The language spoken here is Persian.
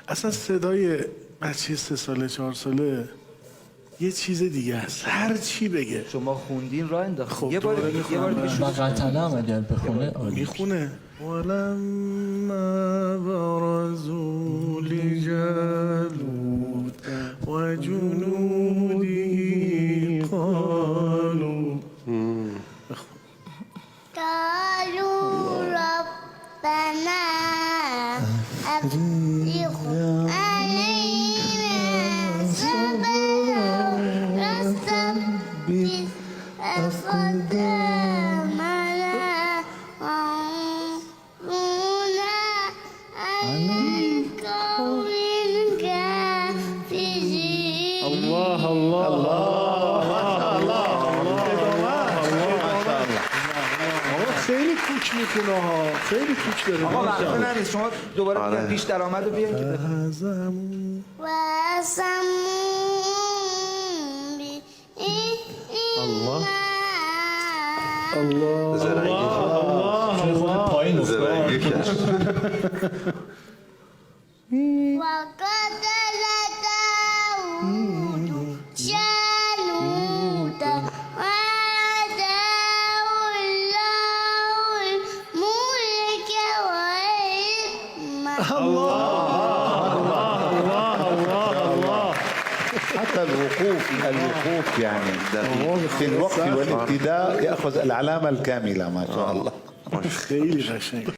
اصلا صدای بچه 3 ساله 4 ساله یه چیز دیگه است، هر چی بگه. شما خوندین راه انداختین. خب یه بار دوباره دیگه و شروع قطعه هم اگر بخونه عالی. میخونه ولما برزوا لجالوت و جنوده قالوا قالوا ربنا أفرغ علينا صبرا وثبت أقدامنا وانصرنا على القوم الكافرين. الله الله خیلی کوچ میخونه ها، خیلی کوچ داره. آقا وقت نریز، شما دوباره بیان پیش درآمد رو بیان که بخونید. الله الله خود پایین زرنگی کرد. وقتل داود جالوت وآتاه الله الملك والحكمة. حتى الوقوف يعني في الوقف والابتداء يأخذ العلامة الكاملة ما شاء الله. خیلی قشنگ.